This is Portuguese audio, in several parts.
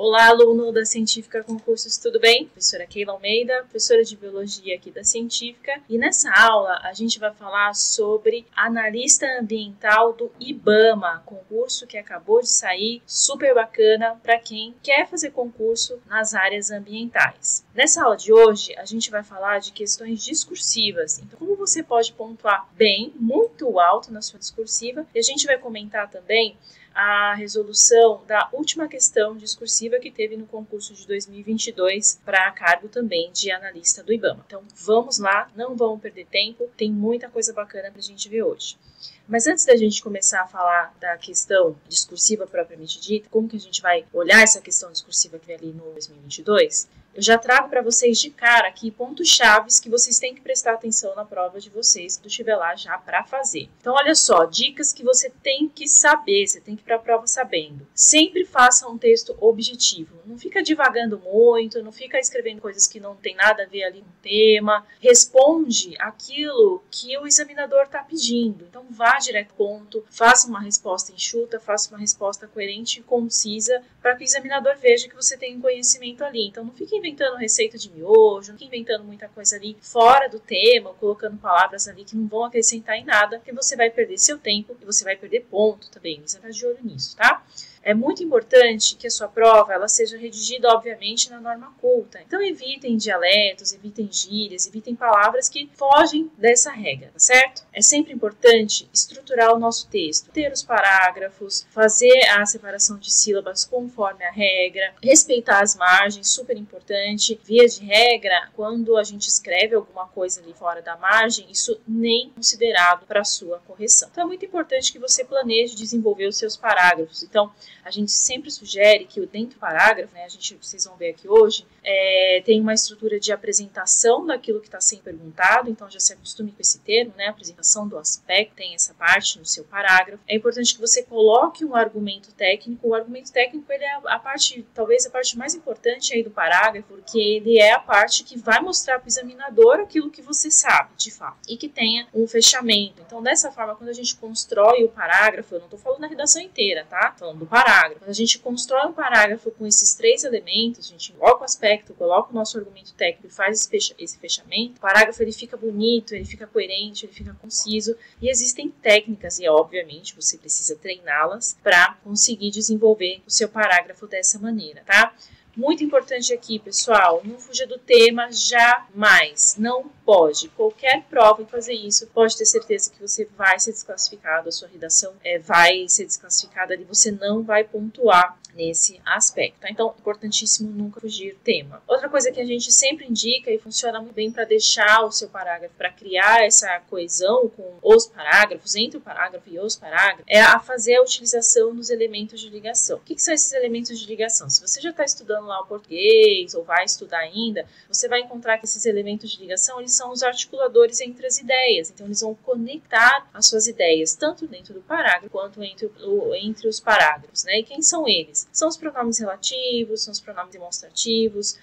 Olá, aluno da Científica Concursos, tudo bem? Professora Keila Almeida, professora de Biologia aqui da Científica. E nessa aula a gente vai falar sobre analista ambiental do IBAMA, concurso que acabou de sair, super bacana para quem quer fazer concurso nas áreas ambientais. Nessa aula de hoje a gente vai falar de questões discursivas, então como você pode pontuar bem, muito alto na sua discursiva, e a gente vai comentar também a resolução da última questão discursiva que teve no concurso de 2022 para cargo também de analista do IBAMA. Então vamos lá, não vamos perder tempo, tem muita coisa bacana para a gente ver hoje. Mas antes da gente começar a falar da questão discursiva propriamente dita, como que a gente vai olhar essa questão discursiva que vem ali no 2022, eu já trago para vocês de cara aqui pontos chaves que vocês têm que prestar atenção na prova de vocês, quando estiver lá já para fazer. Então olha só, dicas que você tem que saber, você tem que ir para a prova sabendo. Sempre faça um texto objetivo, não fica divagando muito, não fica escrevendo coisas que não tem nada a ver ali no tema, responde aquilo que o examinador está pedindo. Então vá direto ao ponto, faça uma resposta enxuta, faça uma resposta coerente e concisa para que o examinador veja que você tem conhecimento ali. Então não fique inventando receita de miojo, não fique inventando muita coisa ali fora do tema, colocando palavras ali que não vão acrescentar em nada, porque você vai perder seu tempo e você vai perder ponto também. Você está de olho nisso, tá? É muito importante que a sua prova ela seja redigida, obviamente, na norma culta. Então, evitem dialetos, evitem gírias, evitem palavras que fogem dessa regra, tá certo? É sempre importante estruturar o nosso texto, ter os parágrafos, fazer a separação de sílabas conforme a regra, respeitar as margens, super importante. Via de regra, quando a gente escreve alguma coisa ali fora da margem, isso nem é considerado para a sua correção. Então, é muito importante que você planeje desenvolver os seus parágrafos. Então, a gente sempre sugere que dentro do parágrafo, né, vocês vão ver aqui hoje, tem uma estrutura de apresentação daquilo que está sendo perguntado, então já se acostume com esse termo, né, apresentação do aspecto, tem essa parte no seu parágrafo. É importante que você coloque um argumento técnico. O argumento técnico ele é a parte, talvez a parte mais importante aí do parágrafo, porque ele é a parte que vai mostrar para o examinador aquilo que você sabe, de fato, e que tenha um fechamento. Então, dessa forma, quando a gente constrói o parágrafo, eu não estou falando da redação inteira, tá? Tô falando do parágrafo. Quando a gente constrói um parágrafo com esses três elementos, a gente coloca o aspecto, coloca o nosso argumento técnico e faz esse fechamento, o parágrafo ele fica bonito, ele fica coerente, ele fica conciso, e existem técnicas, e obviamente você precisa treiná-las para conseguir desenvolver o seu parágrafo dessa maneira, tá? Muito importante aqui, pessoal, não fuja do tema jamais, não pode. Qualquer prova que fazer isso, pode ter certeza que você vai ser desclassificado, a sua redação vai ser desclassificada e você não vai pontuar nesse aspecto, tá? Então, importantíssimo nunca fugir do tema. Outra coisa que a gente sempre indica e funciona muito bem para deixar o seu parágrafo, para criar essa coesão com os parágrafos, entre o parágrafo e os parágrafos, é a fazer a utilização dos elementos de ligação. O que são esses elementos de ligação? Se você já está estudando lá o português ou vai estudar ainda, você vai encontrar que esses elementos de ligação eles são os articuladores entre as ideias. Então, eles vão conectar as suas ideias, tanto dentro do parágrafo quanto entre os parágrafos, né? E quem são eles? São os pronomes relativos, são os pronomes demonstrativos,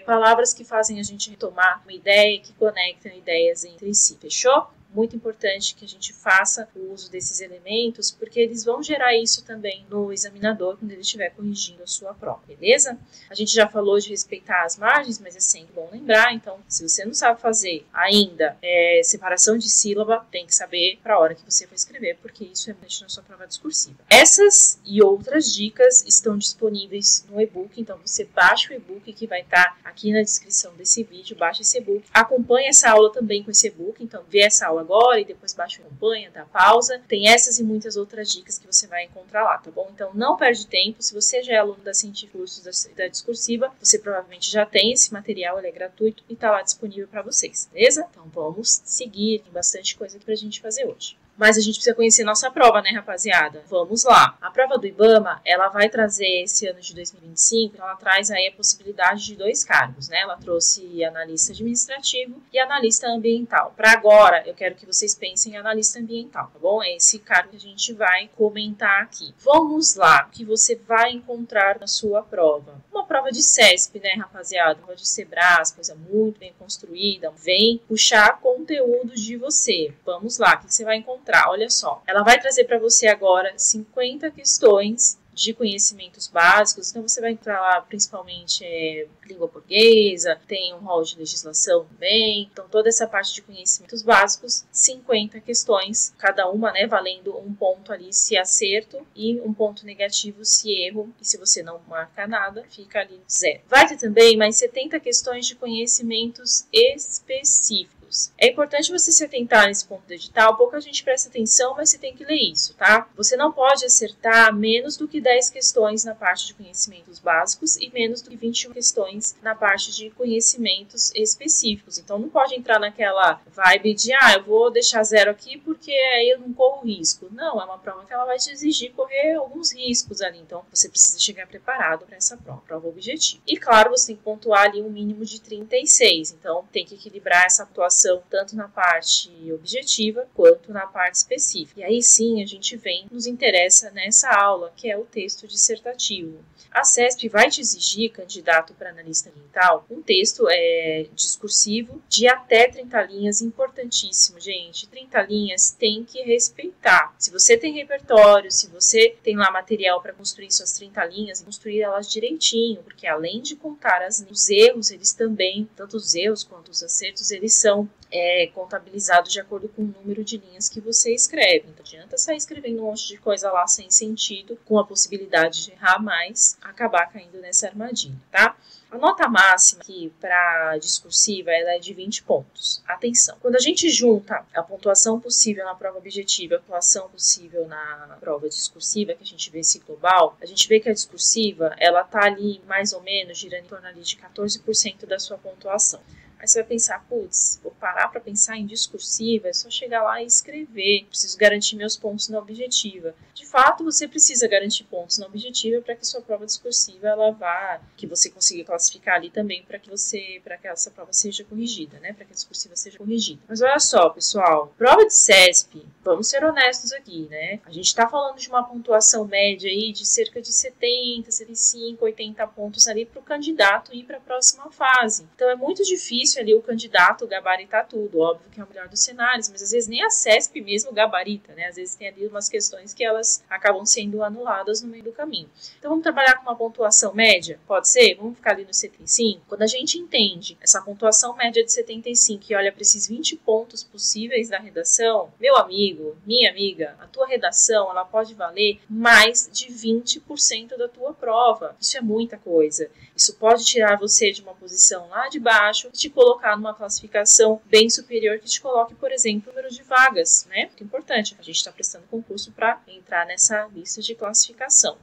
palavras que fazem a gente retomar uma ideia, que conectam ideias entre si, fechou? Muito importante que a gente faça o uso desses elementos, porque eles vão gerar isso também no examinador quando ele estiver corrigindo a sua prova, beleza? A gente já falou de respeitar as margens, mas é sempre bom lembrar, então, se você não sabe fazer ainda separação de sílaba, tem que saber para a hora que você for escrever, porque isso é importante na sua prova discursiva. Essas e outras dicas estão disponíveis no e-book, então você baixa o e-book que vai estar aqui na descrição desse vídeo, baixa esse e-book, acompanha essa aula também com esse e-book, então vê essa aula agora e depois baixa e acompanha, dá pausa. Tem essas e muitas outras dicas que você vai encontrar lá, tá bom? Então não perde tempo. Se você já é aluno da Científica Cursos da Discursiva, você provavelmente já tem esse material, ele é gratuito e tá lá disponível para vocês, beleza? Então vamos seguir, tem bastante coisa aqui pra gente fazer hoje. Mas a gente precisa conhecer nossa prova, né, rapaziada? Vamos lá. A prova do IBAMA, ela vai trazer esse ano de 2025, ela traz aí a possibilidade de 2 cargos, né? Ela trouxe analista administrativo e analista ambiental. Para agora, eu quero que vocês pensem em analista ambiental, tá bom? É esse cargo que a gente vai comentar aqui. Vamos lá. O que você vai encontrar na sua prova? Uma prova de CESP, né, rapaziada? Uma prova de Sebrasp, coisa muito bem construída. Vem puxar conteúdo de você. Vamos lá. O que você vai encontrar? Olha só, ela vai trazer para você agora 50 questões de conhecimentos básicos, então você vai entrar lá principalmente língua portuguesa, tem um rol de legislação também, então toda essa parte de conhecimentos básicos, 50 questões, cada uma, né, valendo um ponto ali se acerto e um ponto negativo se erro, e se você não marcar nada, fica ali 0. Vai ter também mais 70 questões de conhecimentos específicos. É importante você se atentar nesse ponto do edital, pouca gente presta atenção, mas você tem que ler isso, tá? Você não pode acertar menos do que 10 questões na parte de conhecimentos básicos e menos do que 21 questões na parte de conhecimentos específicos. Então não pode entrar naquela vibe de, eu vou deixar 0 aqui porque aí eu não corro risco. Não, é uma prova que ela vai te exigir correr alguns riscos ali, então você precisa chegar preparado para essa prova objetiva. E claro, você tem que pontuar ali um mínimo de 36, então tem que equilibrar essa pontuação tanto na parte objetiva quanto na parte específica. E aí sim a gente nos interessa nessa aula, que é o texto dissertativo. A CESP vai te exigir, candidato para analista ambiental, um texto discursivo de até 30 linhas, importantíssimo, gente. 30 linhas tem que respeitar. Se você tem repertório, se você tem lá material para construir suas 30 linhas, construir elas direitinho, porque além de contar os erros, eles também, tanto os erros quanto os acertos, eles são contabilizados de acordo com o número de linhas que você escreve. Então, não adianta sair escrevendo um monte de coisa lá sem sentido, com a possibilidade de errar mais, acabar caindo nessa armadilha, tá? A nota máxima aqui para discursiva ela é de 20 pontos. Atenção! Quando a gente junta a pontuação possível na prova objetiva e a pontuação possível na prova discursiva, que a gente vê esse global, a gente vê que a discursiva ela tá ali mais ou menos girando em torno ali de 14% da sua pontuação. Aí você vai pensar, putz, vou parar para pensar em discursiva, é só chegar lá e escrever, preciso garantir meus pontos na objetiva. De fato, você precisa garantir pontos na objetiva para que sua prova discursiva ela vá, que você consiga classificar ali também para que essa prova seja corrigida, né? Para que a discursiva seja corrigida. Mas olha só, pessoal, prova de CESP, vamos ser honestos aqui, né? A gente está falando de uma pontuação média aí de cerca de 70, 75, 80 pontos ali para o candidato ir para a próxima fase. Então é muito difícil ali o candidato gabaritar tudo, óbvio que é o melhor dos cenários, mas às vezes nem a CESP mesmo gabarita, né? Às vezes tem ali umas questões que elas acabam sendo anuladas no meio do caminho. Então vamos trabalhar com uma pontuação média? Pode ser? Vamos ficar ali no 75? Quando a gente entende essa pontuação média de 75 e olha para esses 20 pontos possíveis da redação, meu amigo, minha amiga, a tua redação ela pode valer mais de 20% da tua prova. Isso é muita coisa. Isso pode tirar você de uma posição lá de baixo e te colocar numa classificação bem superior que te coloque, por exemplo, o número de vagas, né? Muito importante. A gente está prestando concurso para entrar nessa lista de classificação.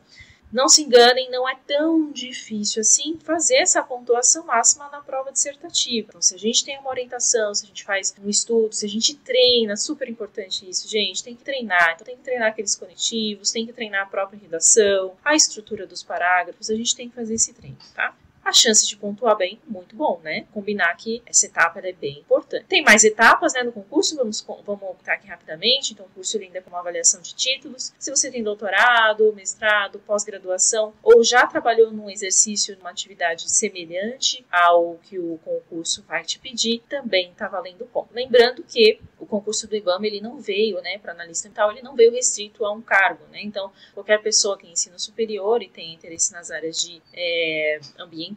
Não se enganem, não é tão difícil assim fazer essa pontuação máxima na prova dissertativa. Então, se a gente tem uma orientação, se a gente faz um estudo, se a gente treina, super importante isso, gente, tem que treinar. Então, tem que treinar aqueles conectivos, tem que treinar a própria redação, a estrutura dos parágrafos, a gente tem que fazer esse treino, tá? A chance de pontuar bem, muito bom, né? Combinar que essa etapa é bem importante. Tem mais etapas, né, no concurso, vamos optar aqui rapidamente. Então, o curso lida com uma avaliação de títulos. Se você tem doutorado, mestrado, pós-graduação, ou já trabalhou num exercício, numa atividade semelhante ao que o concurso vai te pedir, também está valendo ponto. Lembrando que o concurso do IBAMA, ele não veio, né, para analista ambiental, ele não veio restrito a um cargo, né? Então, qualquer pessoa que tem ensino superior e tem interesse nas áreas de ambientais,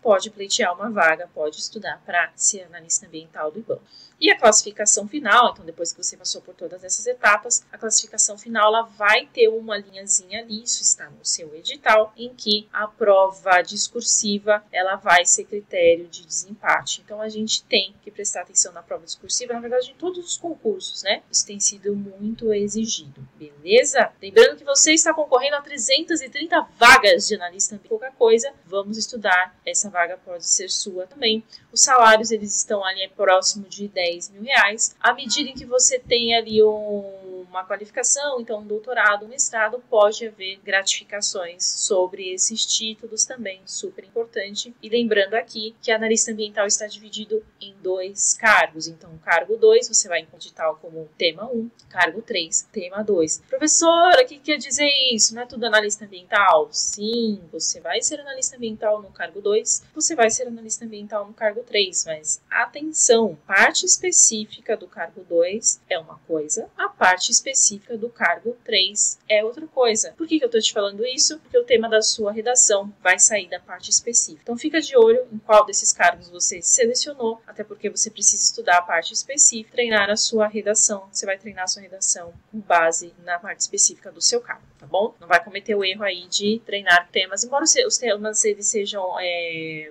pode pleitear uma vaga, pode estudar para ser analista ambiental do IBAMA. E a classificação final, então depois que você passou por todas essas etapas, a classificação final ela vai ter uma linhazinha ali, isso está no seu edital, em que a prova discursiva ela vai ser critério de desempate. Então a gente tem que prestar atenção na prova discursiva, na verdade em todos os concursos, né? Isso tem sido muito exigido, beleza? Lembrando que você está concorrendo a 330 vagas de analista ambiental. Qualquer coisa, vamos estudar, essa vaga pode ser sua também. Os salários eles estão ali próximo de R$10.000. À medida em que você tem ali uma qualificação, então um doutorado, um mestrado, pode haver gratificações sobre esses títulos também, super importante. E lembrando aqui que a analista ambiental está dividido em 2 cargos. Então, cargo 2 você vai edital como tema 1, cargo 3, tema 2. Professora, o que quer dizer isso? Não é tudo analista ambiental? Sim, você vai ser analista ambiental no cargo 2, você vai ser analista ambiental no cargo 3, mas atenção, parte específica do cargo 2 é uma coisa, a parte específica do cargo 3 é outra coisa. Por que eu estou te falando isso? Porque o tema da sua redação vai sair da parte específica. Então fica de olho em qual desses cargos você selecionou, até porque você precisa estudar a parte específica, treinar a sua redação. Você vai treinar a sua redação com base na parte específica do seu cargo, tá bom? Não vai cometer o erro aí de treinar temas, embora os temas eles sejam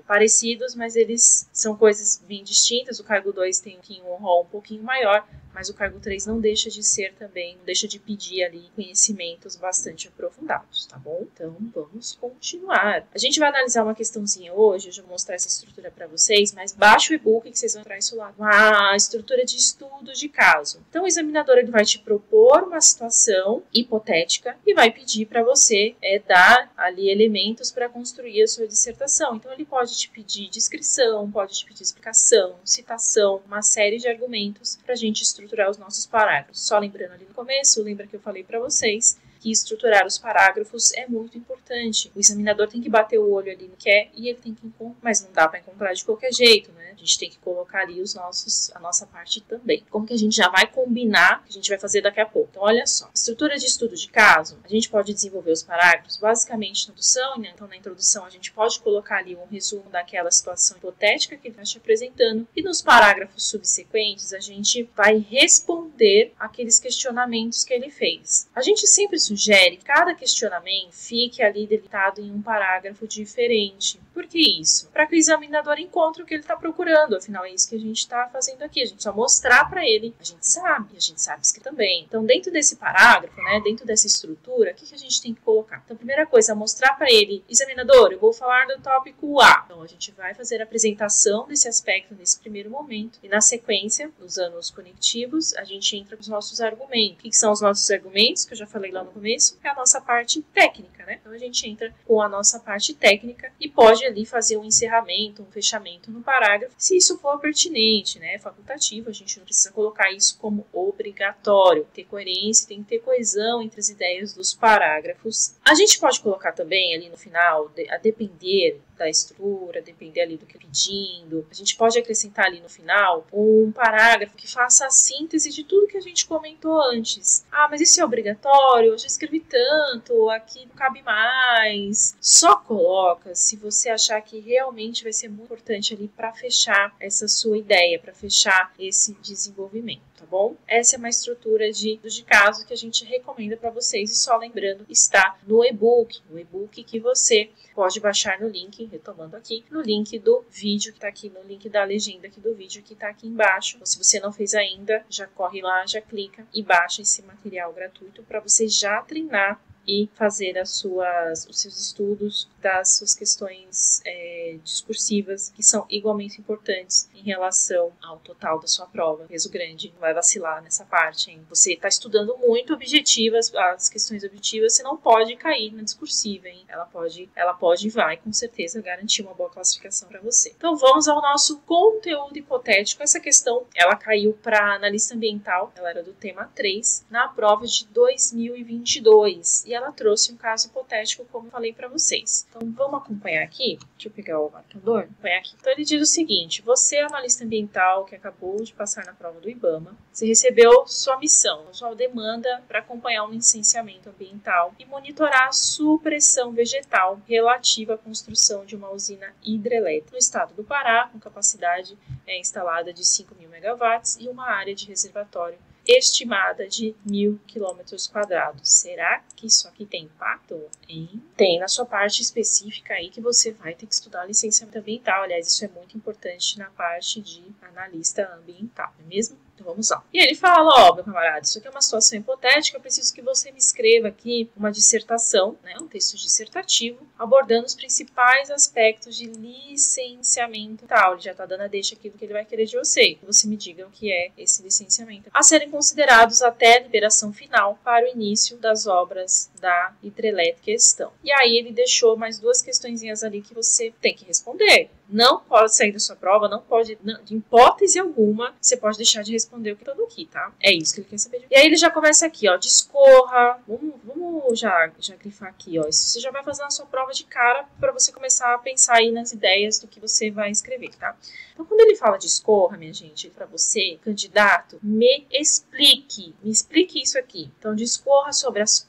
parecidos, mas eles são coisas bem distintas. O cargo 2 tem um rol um pouquinho maior, mas o cargo 3 não deixa de ser também, não deixa de pedir ali conhecimentos bastante aprofundados, tá bom? Então, vamos continuar. A gente vai analisar uma questãozinha hoje, eu já vou mostrar essa estrutura para vocês, mas baixa o e-book que vocês vão entrar isso lá. A estrutura de estudo de caso. Então, o examinador ele vai te propor uma situação hipotética e vai pedir para você dar ali elementos para construir a sua dissertação. Então, ele pode te pedir descrição, pode te pedir explicação, citação, uma série de argumentos para a gente estruturar os nossos parágrafos. Só lembrando ali no começo, lembra que eu falei para vocês que estruturar os parágrafos é muito importante. O examinador tem que bater o olho ali no que é e ele tem que encontrar, mas não dá para encontrar de qualquer jeito, né? A gente tem que colocar ali a nossa parte também. Como que a gente já vai combinar, que a gente vai fazer daqui a pouco. Então, olha só. Estrutura de estudo de caso, a gente pode desenvolver os parágrafos basicamente na introdução, né? Então, na introdução, a gente pode colocar ali um resumo daquela situação hipotética que ele está te apresentando e nos parágrafos subsequentes, a gente vai responder aqueles questionamentos que ele fez. A gente sempre sugere que cada questionamento fique ali delimitado em um parágrafo diferente. Por que isso? Para que o examinador encontre o que ele está procurando. Afinal, é isso que a gente está fazendo aqui. A gente só mostrar para ele. A gente sabe escrever também. Então, dentro desse parágrafo, né, dentro dessa estrutura, o que a gente tem que colocar? Então, a primeira coisa é mostrar para ele, examinador, eu vou falar do tópico A. Então, a gente vai fazer a apresentação desse aspecto nesse primeiro momento. E na sequência, usando os conectivos, a gente entra com os nossos argumentos. O que são os nossos argumentos? Que eu já falei lá no começo, é a nossa parte técnica, né? Então a gente entra com a nossa parte técnica e pode ali fazer um encerramento, um fechamento no parágrafo, se isso for pertinente, né? Facultativo, a gente não precisa colocar isso como obrigatório. Ter coerência, tem que ter coesão entre as ideias dos parágrafos. A gente pode colocar também ali no final, a depender da estrutura, depender ali do que pedindo. A gente pode acrescentar ali no final um parágrafo que faça a síntese de tudo que a gente comentou antes. Ah, mas isso é obrigatório? Eu já escrevi tanto, aqui não cabe mais. Só coloca se você achar que realmente vai ser muito importante ali para fechar essa sua ideia, para fechar esse desenvolvimento, tá bom? Essa é uma estrutura de caso que a gente recomenda para vocês e só lembrando, está no e-book, que você pode baixar no link, retomando aqui, no link do vídeo que está aqui, no link da legenda aqui do vídeo que está aqui embaixo. Então, se você não fez ainda, já corre lá, já clica e baixa esse material gratuito para você já treinar e fazer os seus estudos das suas questões discursivas, que são igualmente importantes em relação ao total da sua prova. Peso grande, não vai vacilar nessa parte, hein? Você está estudando muito objetivas, as questões objetivas, você não pode cair na discursiva, hein? Ela pode e vai, com certeza, garantir uma boa classificação para você. Então, vamos ao nosso conteúdo hipotético. Essa questão, ela caiu para analista ambiental, ela era do tema 3, na prova de 2022. E ela trouxe um caso hipotético, como eu falei para vocês. Então, vamos acompanhar aqui. Deixa eu pegar o marcador. Acompanhar aqui. Então, ele diz o seguinte: você é analista ambiental que acabou de passar na prova do IBAMA. Você recebeu sua missão, sua demanda para acompanhar um licenciamento ambiental e monitorar a supressão vegetal relativa à construção de uma usina hidrelétrica no estado do Pará, com capacidade instalada de 5.000 megawatts e uma área de reservatório estimada de 1.000 km². Será que isso aqui tem impacto? Tem na sua parte específica aí que você vai ter que estudar licenciamento ambiental. Aliás, isso é muito importante na parte de analista ambiental, não é mesmo? Então vamos lá. E ele fala, ó, meu camarada, isso aqui é uma situação hipotética, eu preciso que você me escreva aqui uma dissertação, né, um texto dissertativo, abordando os principais aspectos de licenciamento tal. Ele já está dando a deixa aqui do que ele vai querer de você. Que você me diga o que é esse licenciamento. A serem considerados até a liberação final para o início das obras da hidrelétrica questão. E aí ele deixou mais duas questõezinhas ali que você tem que responder. não pode sair da sua prova, não pode, de hipótese alguma, você pode deixar de responder o que tá aqui, tá? É isso que ele quer saber. E aí ele já começa aqui, ó, discorra. Vamos já grifar aqui, ó. Isso você já vai fazer na sua prova de cara para você começar a pensar aí nas ideias do que você vai escrever, tá? Então, quando ele fala discorra, minha gente, para você, candidato, me explique isso aqui. Então, discorra sobre as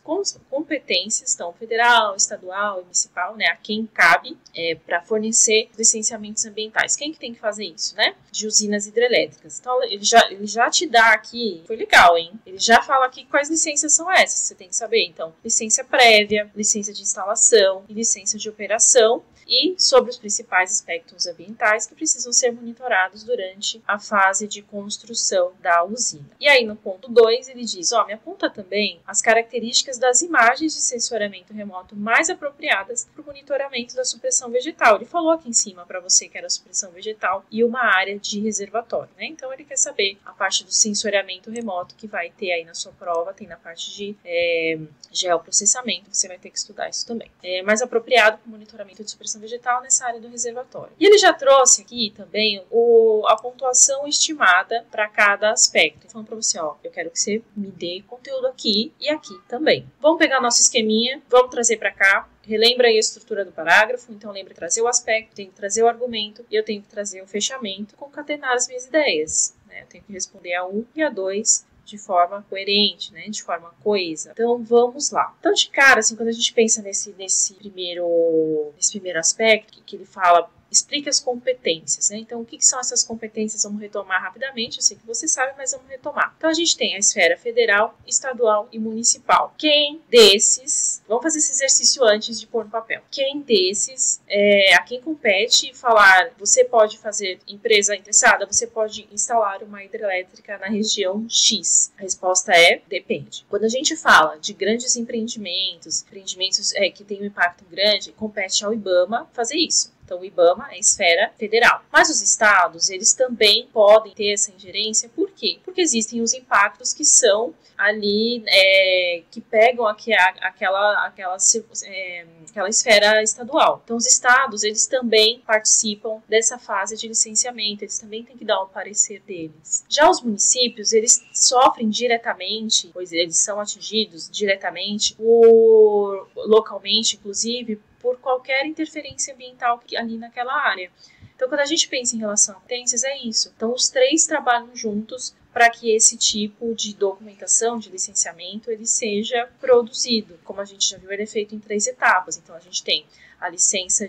competências, então, federal, estadual e municipal, né, a quem cabe para fornecer licenciamentos ambientais. Quem que tem que fazer isso, né? De usinas hidrelétricas. Então, ele já te dá aqui, foi legal, hein? Ele já fala aqui quais licenças são essas, você tem que saber. Então, licença prévia, licença de instalação e licença de operação, e sobre os principais aspectos ambientais que precisam ser monitorados durante a fase de construção da usina. E aí no ponto 2 ele diz, ó, me aponta também as características das imagens de sensoriamento remoto mais apropriadas para o monitoramento da supressão vegetal. Ele falou aqui em cima para você que era supressão vegetal e uma área de reservatório, né? Então ele quer saber a parte do sensoriamento remoto que vai ter aí na sua prova, tem na parte de geoprocessamento, você vai ter que estudar isso também. Mais apropriado para o monitoramento de supressão vegetal nessa área do reservatório. E ele já trouxe aqui também a pontuação estimada para cada aspecto. Falando para você, ó, eu quero que você me dê conteúdo aqui e aqui também. Vamos pegar nosso esqueminha, vamos trazer para cá. Relembra aí a estrutura do parágrafo, então lembra de trazer o aspecto, tem que trazer o argumento e eu tenho que trazer o fechamento, concatenar as minhas ideias, né? Eu tenho que responder a 1 e a 2 de forma coerente, né? De forma coesa. Então, vamos lá. Então, de cara, assim, quando a gente pensa nesse primeiro aspecto, que ele fala, explica as competências, né? Então, o que são essas competências? Vamos retomar rapidamente. Eu sei que você sabe, mas vamos retomar. Então, a gente tem a esfera federal, estadual e municipal. Quem desses... Vamos fazer esse exercício antes de pôr no papel. Quem desses, a quem compete falar, você pode fazer empresa interessada, você pode instalar uma hidrelétrica na região X? A resposta é, depende. Quando a gente fala de grandes empreendimentos que têm um impacto grande, compete ao IBAMA fazer isso. Então, o IBAMA é a esfera federal. Mas os estados, eles também podem ter essa ingerência. Por quê? Porque existem os impactos que são ali, que pegam aquela esfera estadual. Então, os estados, eles também participam dessa fase de licenciamento. Eles também têm que dar o parecer deles. Já os municípios, eles sofrem diretamente, pois eles são atingidos diretamente, localmente, inclusive, por qualquer interferência ambiental ali naquela área. Então, quando a gente pensa em relação a competências, é isso. Então, os três trabalham juntos para que esse tipo de documentação, de licenciamento, ele seja produzido. Como a gente já viu, ele é feito em 3 etapas. Então, a gente tem a licença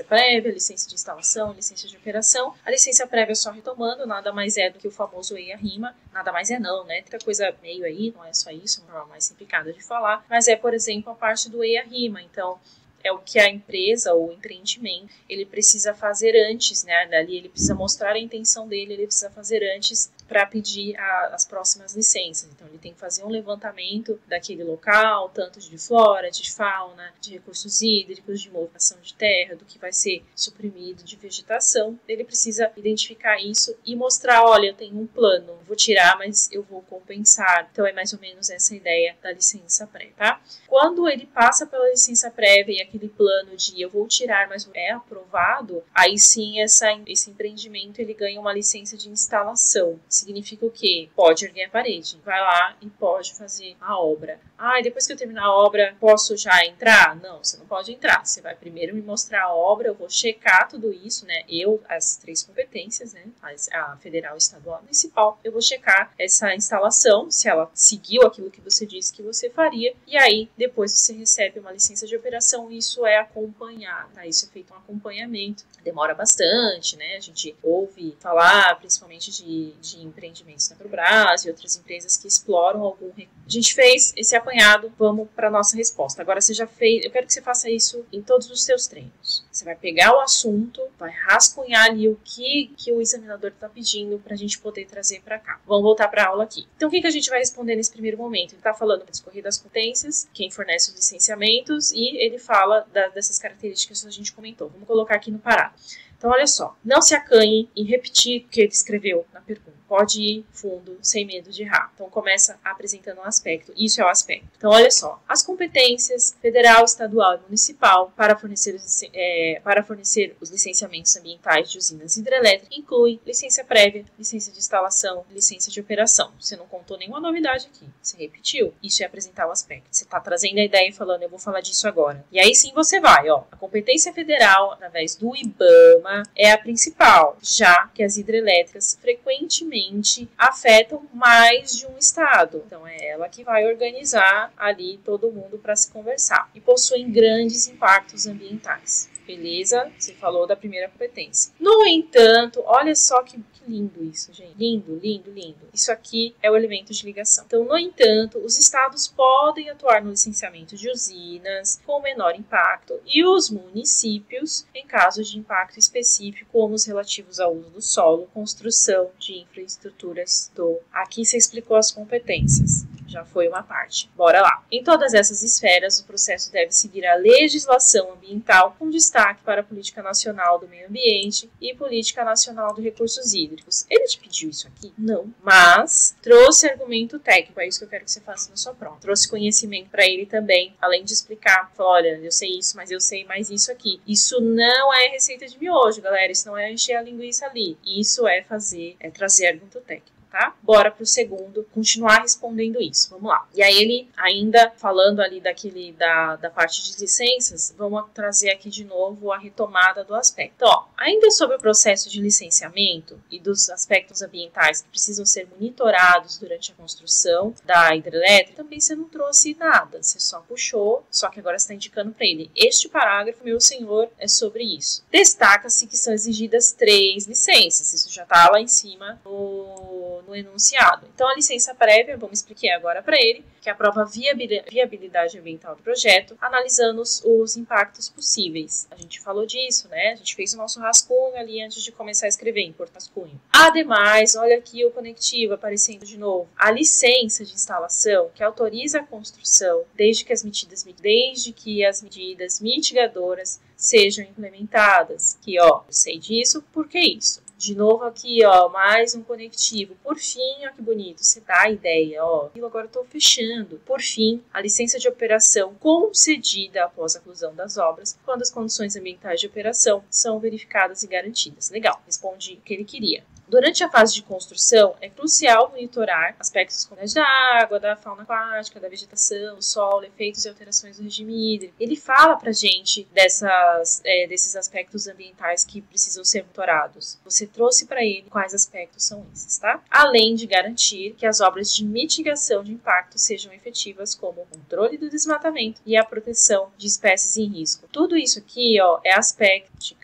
prévia, a licença de instalação, a licença de operação. A licença prévia, só retomando, nada mais é do que o famoso EIA-RIMA, nada mais é não, né? Tem outra coisa meio aí, não é só isso, uma forma mais simplificada de falar, mas por exemplo, a parte do EIA-RIMA. Então, é o que a empresa ou o empreendimento, ele precisa fazer antes, né? Dali ele precisa mostrar a intenção dele, ele precisa fazer antes para pedir as próximas licenças. Então, ele tem que fazer um levantamento daquele local, tanto de flora, de fauna, de recursos hídricos, de movimentação de terra, do que vai ser suprimido de vegetação. Ele precisa identificar isso e mostrar, olha, eu tenho um plano, vou tirar, mas eu vou compensar. Então, é mais ou menos essa ideia da licença prévia, tá? Quando ele passa pela licença prévia e aquele plano de eu vou tirar, mas é aprovado, aí sim esse empreendimento ele ganha uma licença de instalação. Significa o quê? Pode erguer a parede, vai lá e pode fazer a obra. E depois que eu terminar a obra, posso já entrar? Não, você não pode entrar. Você vai primeiro me mostrar a obra, eu vou checar tudo isso, né? As 3 competências, né? A federal, estadual e municipal. Eu vou checar essa instalação, se ela seguiu aquilo que você disse que você faria. E aí, depois você recebe uma licença de operação e isso é acompanhado, tá? Isso é feito um acompanhamento. Demora bastante, né? A gente ouve falar, principalmente de empreendimentos na Petrobras e outras empresas que exploram algum recurso. A gente fez esse apanhado, vamos para nossa resposta. Agora você já fez, eu quero que você faça isso em todos os seus treinos. Você vai pegar o assunto, vai rascunhar ali o que o examinador está pedindo para a gente poder trazer para cá. Vamos voltar para a aula aqui. Então, o que a gente vai responder nesse primeiro momento? Ele está falando da discorrer das competências, quem fornece os licenciamentos, e ele fala dessas características que a gente comentou. Vamos colocar aqui no parágrafo. Então, olha só, não se acanhe em repetir o que ele escreveu na pergunta. Pode ir fundo, sem medo de errar. Então, começa apresentando um aspecto. Isso é o aspecto. Então, olha só. As competências federal, estadual e municipal para fornecer os licenciamentos ambientais de usinas hidrelétricas incluem licença prévia, licença de instalação, licença de operação. Você não contou nenhuma novidade aqui. Você repetiu. Isso é apresentar o aspecto. Você está trazendo a ideia e falando, eu vou falar disso agora. E aí sim você vai, ó. A competência federal, através do IBAMA, é a principal, já que as hidrelétricas frequentemente afetam mais de um estado. Então é ela que vai organizar ali todo mundo para se conversar. E possuem grandes impactos ambientais. Beleza? Você falou da primeira competência. No entanto, olha só que lindo isso, gente. Lindo, lindo, lindo. Isso aqui é o elemento de ligação. Então, no entanto, os estados podem atuar no licenciamento de usinas com menor impacto e os municípios em casos de impacto específico, como os relativos ao uso do solo, construção de infraestruturas do... Aqui você explicou as competências. Já foi uma parte. Bora lá. Em todas essas esferas, o processo deve seguir a legislação ambiental, com destaque para a Política Nacional do Meio Ambiente e Política Nacional de Recursos Hídricos. Ele te pediu isso aqui? Não. Mas trouxe argumento técnico. É isso que eu quero que você faça na sua prova. Trouxe conhecimento para ele também, além de explicar. Falou, olha, eu sei isso, mas eu sei mais isso aqui. Isso não é receita de miojo, galera. Isso não é encher a linguiça ali. Isso é trazer argumento técnico. Tá? Bora pro segundo, continuar respondendo isso. Vamos lá. E aí ele, ainda falando ali da parte de licenças, vamos trazer aqui de novo a retomada do aspecto. Ó, ainda sobre o processo de licenciamento e dos aspectos ambientais que precisam ser monitorados durante a construção da hidrelétrica, também você não trouxe nada. Você só puxou, só que agora você está indicando para ele. Este parágrafo, meu senhor, é sobre isso. Destaca-se que são exigidas 3 licenças. Isso já está lá em cima no enunciado. Então, a licença prévia, vamos explicar agora para ele, que aprova a viabilidade ambiental do projeto, analisando os impactos possíveis. A gente falou disso, né? A gente fez o nosso rascunho ali antes de começar a escrever, em porta-rascunho. Ademais, olha aqui o conectivo aparecendo de novo. A licença de instalação, que autoriza a construção, desde que as medidas mitigadoras sejam implementadas. Aqui, ó, eu sei disso, por que isso? De novo aqui, ó, mais um conectivo. Por fim, ó, que bonito, você dá a ideia, ó. Agora eu tô fechando. Por fim, a licença de operação concedida após a conclusão das obras, quando as condições ambientais de operação são verificadas e garantidas. Legal, respondi o que ele queria. Durante a fase de construção, é crucial monitorar aspectos como da água, da fauna aquática, da vegetação, solo, efeitos e alterações do regime hídrico. Ele fala pra gente desses aspectos ambientais que precisam ser monitorados. Você trouxe para ele quais aspectos são esses, tá? Além de garantir que as obras de mitigação de impacto sejam efetivas, como o controle do desmatamento e a proteção de espécies em risco. Tudo isso aqui, ó, é aspecto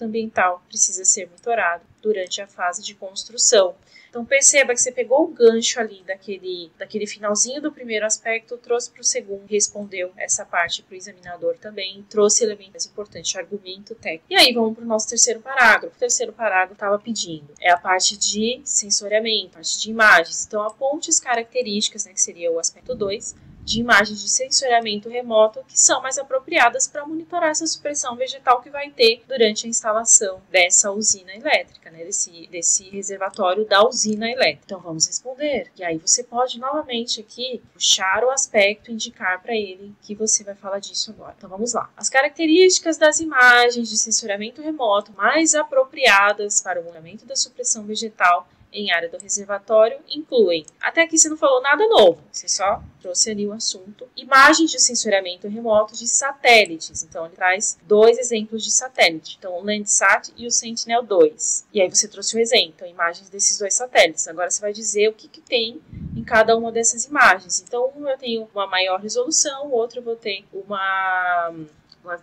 ambiental, precisa ser monitorado durante a fase de construção. Então perceba que você pegou o gancho ali daquele finalzinho do primeiro aspecto, trouxe para o segundo, respondeu essa parte para o examinador também, trouxe elementos importantes, argumento técnico. E aí vamos para o nosso terceiro parágrafo. O terceiro parágrafo estava pedindo, é a parte de sensoriamento, parte de imagens. Então aponte as características, né, que seria o aspecto 2, de imagens de sensoriamento remoto que são mais apropriadas para monitorar essa supressão vegetal que vai ter durante a instalação dessa usina elétrica, né, desse reservatório da usina elétrica. Então vamos responder. E aí você pode novamente aqui puxar o aspecto e indicar para ele que você vai falar disso agora. Então vamos lá. As características das imagens de sensoriamento remoto mais apropriadas para o monitoramento da supressão vegetal em área do reservatório incluem, até aqui você não falou nada novo, você só trouxe ali o assunto, imagens de sensoriamento remoto de satélites. Então ele traz 2 exemplos de satélite, então o Landsat e o Sentinel-2. E aí você trouxe o exemplo, então imagens desses 2 satélites. Agora você vai dizer o que tem em cada uma dessas imagens. Então um eu tenho uma maior resolução, o outro eu vou ter uma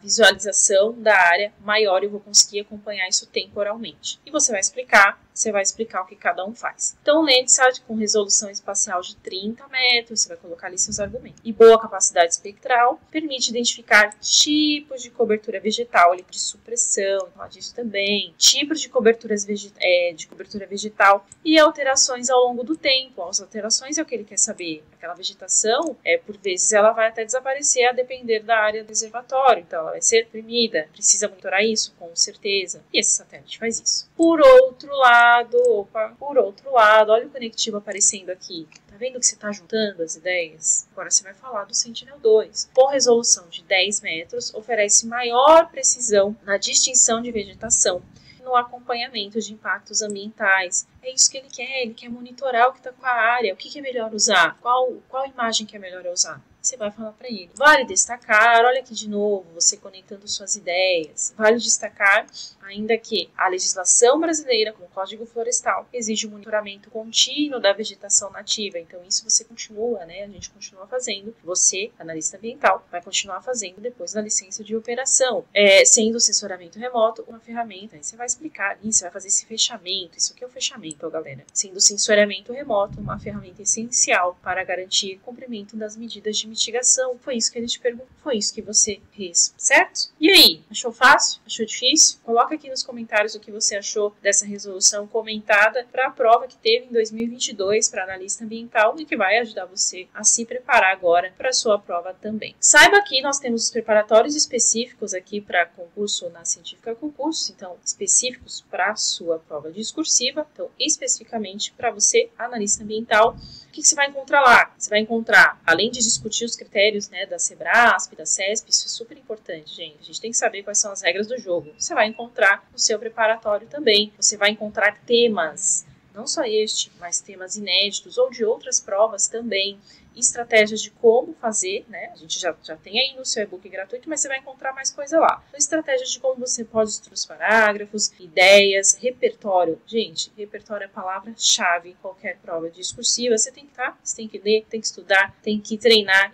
visualização da área maior e eu vou conseguir acompanhar isso temporalmente. E você vai explicar o que cada um faz. Então, o Landsat com resolução espacial de 30 metros, você vai colocar ali seus argumentos. E boa capacidade espectral, permite identificar tipos de cobertura vegetal, de supressão, falar disso também, tipos de cobertura vegetal e alterações ao longo do tempo. As alterações é o que ele quer saber. Aquela vegetação, por vezes, ela vai até desaparecer a depender da área do reservatório. então ela vai ser deprimida. Precisa monitorar isso? Com certeza. E esse satélite faz isso. Por outro lado, olha o conectivo aparecendo aqui. Tá vendo que você está juntando as ideias? Agora você vai falar do Sentinel-2. Com resolução de 10 metros, oferece maior precisão na distinção de vegetação, no acompanhamento de impactos ambientais. É isso que ele quer monitorar o que está com a área, o que é melhor usar, qual imagem que é melhor usar. Você vai falar para ele. Vale destacar, olha aqui de novo, você conectando suas ideias. Vale destacar ainda que a legislação brasileira, como o Código Florestal, exige um monitoramento contínuo da vegetação nativa. Então isso você continua, né? A gente continua fazendo. Você, analista ambiental, vai continuar fazendo depois da licença de operação. Sendo o sensoramento remoto uma ferramenta. Aí você vai explicar ali, você vai fazer esse fechamento. Isso aqui é o fechamento, galera. Sendo o sensoramento remoto uma ferramenta essencial para garantir o cumprimento das medidas de mitigação. Foi isso que ele te perguntou, foi isso que você fez, certo? E aí, achou fácil? Achou difícil? Coloca aqui nos comentários o que você achou dessa resolução comentada para a prova que teve em 2022 para analista ambiental e que vai ajudar você a se preparar agora para a sua prova também. Saiba que nós temos os preparatórios específicos aqui para concurso na Científica Concursos, então específicos para a sua prova discursiva, então especificamente para você, analista ambiental. O que você vai encontrar lá? Você vai encontrar, além de discutir os critérios, né, da SEBRASP, da CESP, isso é super importante, gente. A gente tem que saber quais são as regras do jogo. Você vai encontrar no seu preparatório também. Você vai encontrar temas, não só este, mas temas inéditos ou de outras provas também. Estratégias de como fazer, né? A gente já tem aí no seu e-book gratuito, mas você vai encontrar mais coisa lá. Então, estratégias de como você pode estruturar os parágrafos, ideias, repertório. Gente, repertório é a palavra-chave em qualquer prova discursiva. Você tem que ler, tem que estudar, tem que treinar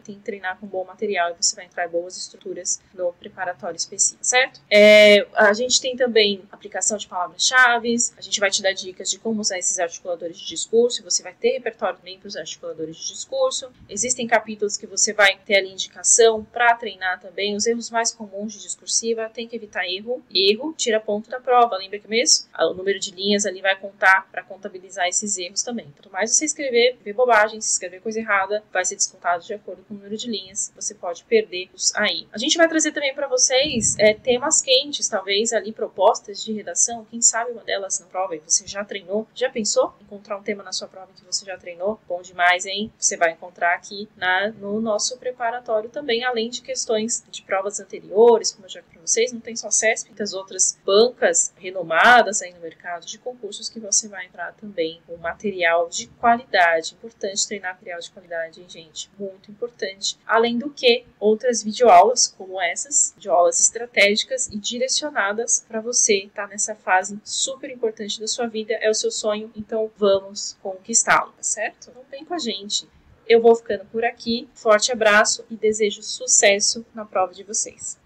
com bom material e você vai entrar em boas estruturas no preparatório específico, certo? A gente tem também aplicação de palavras-chave, a gente vai te dar dicas de como usar esses articuladores de discurso e você vai ter repertório também para os articuladores de discurso. Existem capítulos que você vai ter ali indicação para treinar também. Os erros mais comuns de discursiva, tem que evitar erro, tira ponto da prova. Lembra que mesmo? O número de linhas ali vai contar para contabilizar esses erros também. Quanto mais você escrever bobagem, se escrever coisa errada, vai ser descontado de acordo com o número de linhas. Você pode perder-os aí. A gente vai trazer também para vocês temas quentes, talvez ali propostas de redação. Quem sabe uma delas na prova e você já treinou? Já pensou em encontrar um tema na sua prova que você já treinou? Bom demais, hein? Você vai encontrar aqui no nosso preparatório também, além de questões de provas anteriores, como eu já falei para vocês, não tem só CESP, muitas outras bancas renomadas aí no mercado de concursos que você vai entrar também com material de qualidade. Importante treinar material de qualidade, hein, gente? Muito importante. Além do que, outras videoaulas como essas, videoaulas estratégicas e direcionadas para você estar nessa fase super importante da sua vida, é o seu sonho, então vamos conquistá-lo, tá certo? Então vem com a gente. Eu vou ficando por aqui, forte abraço e desejo sucesso na prova de vocês.